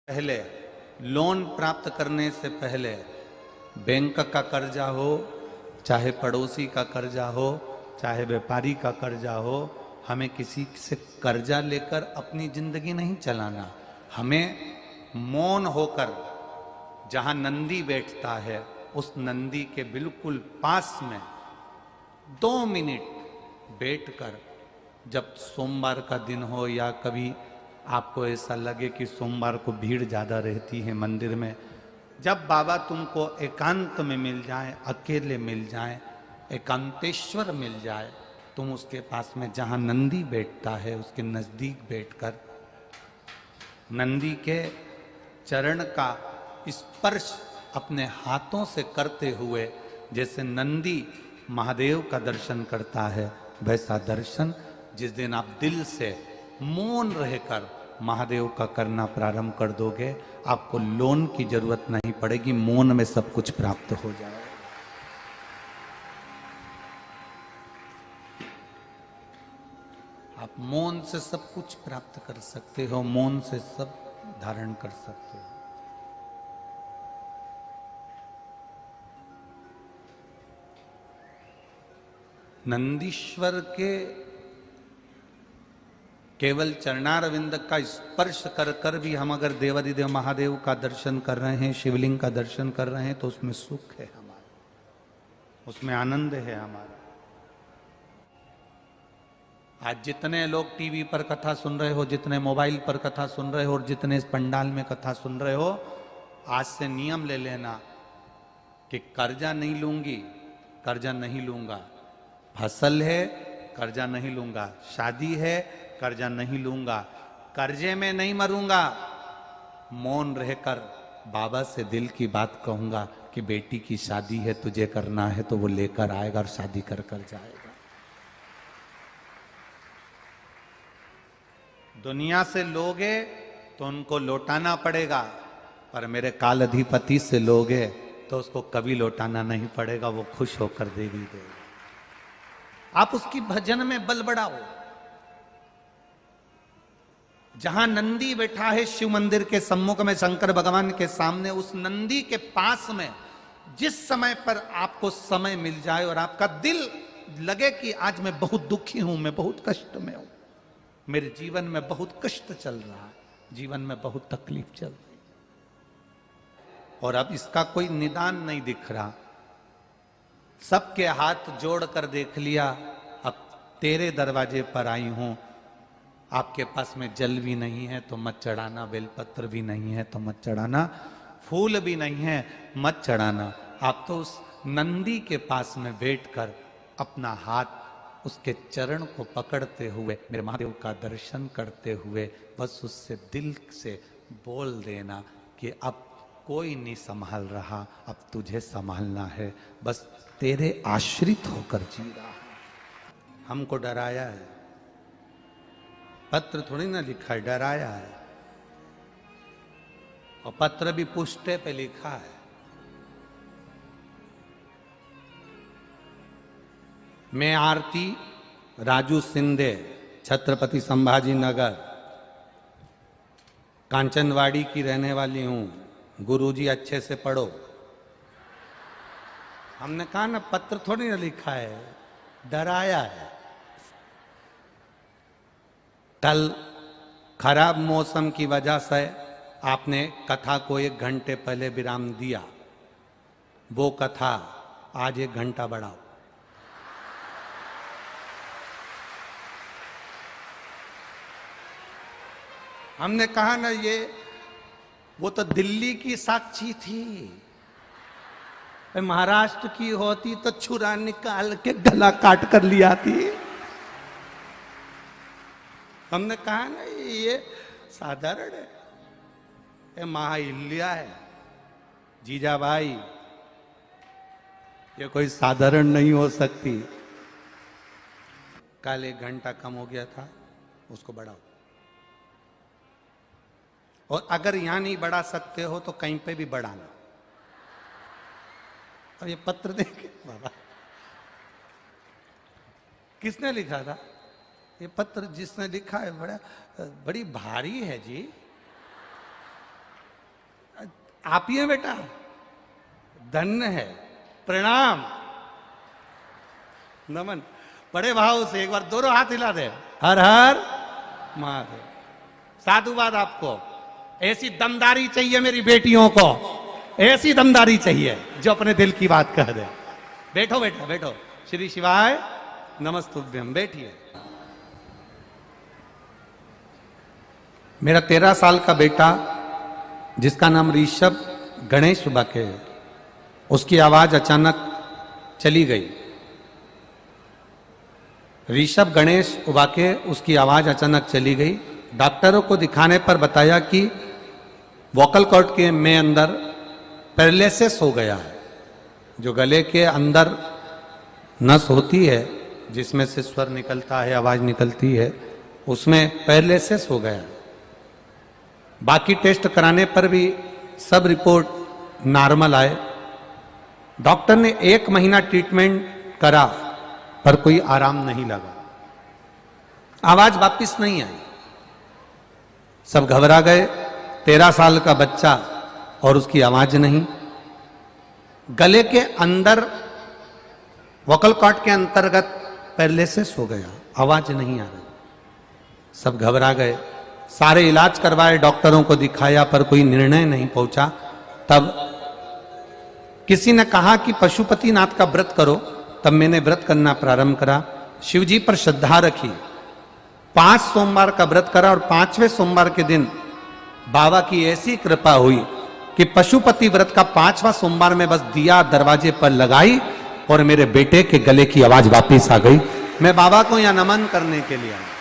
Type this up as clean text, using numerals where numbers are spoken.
पहले लोन प्राप्त करने से पहले बैंक का कर्जा हो, चाहे पड़ोसी का कर्जा हो, चाहे व्यापारी का कर्जा हो, हमें किसी से कर्जा लेकर अपनी जिंदगी नहीं चलाना। हमें मौन होकर जहां नंदी बैठता है उस नंदी के बिल्कुल पास में 2 मिनट बैठकर, जब सोमवार का दिन हो या कभी आपको ऐसा लगे कि सोमवार को भीड़ ज़्यादा रहती है मंदिर में, जब बाबा तुमको एकांत में मिल जाए, अकेले मिल जाए, एकांतेश्वर मिल जाए, तुम उसके पास में जहाँ नंदी बैठता है उसके नज़दीक बैठकर नंदी के चरण का स्पर्श अपने हाथों से करते हुए, जैसे नंदी महादेव का दर्शन करता है वैसा दर्शन जिस दिन आप दिल से मौन रहकर महादेव का करना प्रारंभ कर दोगे, आपको लोन की जरूरत नहीं पड़ेगी, मौन में सब कुछ प्राप्त हो जाएगा। आप मौन से सब कुछ प्राप्त कर सकते हो, मौन से सब धारण कर सकते हो। नंदीश्वर के केवल चरणारविंद का स्पर्श कर कर भी हम अगर देवादिदेव महादेव का दर्शन कर रहे हैं, शिवलिंग का दर्शन कर रहे हैं, तो उसमें सुख है हमारा, उसमें आनंद है हमारा। आज जितने लोग टीवी पर कथा सुन रहे हो, जितने मोबाइल पर कथा सुन रहे हो और जितने इस पंडाल में कथा सुन रहे हो, आज से नियम ले लेना कि कर्जा नहीं लूंगी, कर्जा नहीं लूंगा, फसल है कर्जा नहीं लूंगा, शादी है कर्जा नहीं लूंगा, कर्जे में नहीं मरूंगा, मौन रहकर बाबा से दिल की बात कहूंगा कि बेटी की शादी है, तुझे करना है तो वो लेकर आएगा और शादी कर कर जाएगा। दुनिया से लोगे तो उनको लौटाना पड़ेगा, पर मेरे काल अधिपति से लोगे तो उसको कभी लौटाना नहीं पड़ेगा, वो खुश होकर देवी देगा। आप उसकी भजन में बल बढ़ाओ। जहां नंदी बैठा है शिव मंदिर के सम्मुख में, शंकर भगवान के सामने, उस नंदी के पास में जिस समय पर आपको समय मिल जाए और आपका दिल लगे कि आज मैं बहुत दुखी हूं, मैं बहुत कष्ट में हूं, मेरे जीवन में बहुत कष्ट चल रहा है, जीवन में बहुत तकलीफ चल रही और अब इसका कोई निदान नहीं दिख रहा, सबके हाथ जोड़कर देख लिया, अब तेरे दरवाजे पर आई हूं, आपके पास में जल भी नहीं है तो मत चढ़ाना, बेलपत्र भी नहीं है तो मत चढ़ाना, फूल भी नहीं है मत चढ़ाना। आप तो उस नंदी के पास में बैठकर अपना हाथ उसके चरण को पकड़ते हुए, मेरे महादेव का दर्शन करते हुए, बस उससे दिल से बोल देना कि अब कोई नहीं संभाल रहा, अब तुझे संभालना है, बस तेरे आश्रित होकर जी रहा है। हमको डराया है, पत्र थोड़ी ना लिखा है, डराया है, और पत्र भी पुष्टे पे लिखा है। मैं आरती राजू सिंधे, छत्रपति संभाजी नगर, कांचनवाड़ी की रहने वाली हूं, गुरुजी अच्छे से पढ़ो। हमने कहा ना पत्र थोड़ी ना लिखा है, डराया है। कल खराब मौसम की वजह से आपने कथा को 1 घंटे पहले विराम दिया, वो कथा आज 1 घंटा बढ़ाओ। हमने कहा ना, ये वो तो दिल्ली की साक्षी थी, महाराष्ट्र की होती तो छुरा निकाल के गला काट कर लिया थी। हमने कहा ना ये साधारण है, ये महाहिल्या है, जीजाबाई, ये कोई साधारण नहीं हो सकती। कल 1 घंटा कम हो गया था, उसको बढ़ाओ, और अगर यहां नहीं बढ़ा सकते हो तो कहीं पे भी बढ़ाना। और ये पत्र देखे बाबा, किसने लिखा था ये पत्र? जिसने लिखा है बड़ी भारी है जी, आप ही हैं बेटा, धन्य है, प्रणाम, नमन। बड़े भाव से एक बार दोनों हाथ हिला दे, हर हर महादेव। साधुवाद आपको। ऐसी दमदारी चाहिए मेरी बेटियों को, ऐसी दमदारी चाहिए जो अपने दिल की बात कह दे। बैठो बेटा बैठो, श्री शिवाय नमस्तुभ्यम, बैठिए। मेरा 13 साल का बेटा जिसका नाम ऋषभ गणेश उबाके है, उसकी आवाज अचानक चली गई। ऋषभ गणेश उबाके, उसकी आवाज अचानक चली गई। डॉक्टरों को दिखाने पर बताया कि वोकल कॉर्ड के में अंदर पैरालिसिस हो गया है। जो गले के अंदर नस होती है जिसमें से स्वर निकलता है, आवाज निकलती है, उसमें पैरालिसिस हो गया। बाकी टेस्ट कराने पर भी सब रिपोर्ट नॉर्मल आए। डॉक्टर ने 1 महीना ट्रीटमेंट करा पर कोई आराम नहीं लगा, आवाज वापिस नहीं आई। सब घबरा गए, 13 साल का बच्चा और उसकी आवाज नहीं। गले के अंदर वोकल कॉर्ड के अंतर्गत पैरालिसिस हो गया, आवाज नहीं आ रही। सब घबरा गए, सारे इलाज करवाए, डॉक्टरों को दिखाया पर कोई निर्णय नहीं पहुंचा। तब किसी ने कहा कि पशुपतिनाथ का व्रत करो। तब मैंने व्रत करना प्रारंभ करा, शिव जी पर श्रद्धा रखी, 5 सोमवार का व्रत करा और 5वें सोमवार के दिन बाबा की ऐसी कृपा हुई कि पशुपति व्रत का 5वां सोमवार में बस दिया दरवाजे पर लगाई और मेरे बेटे के गले की आवाज वापिस आ गई। मैं बाबा को यहां नमन करने के लिए आया।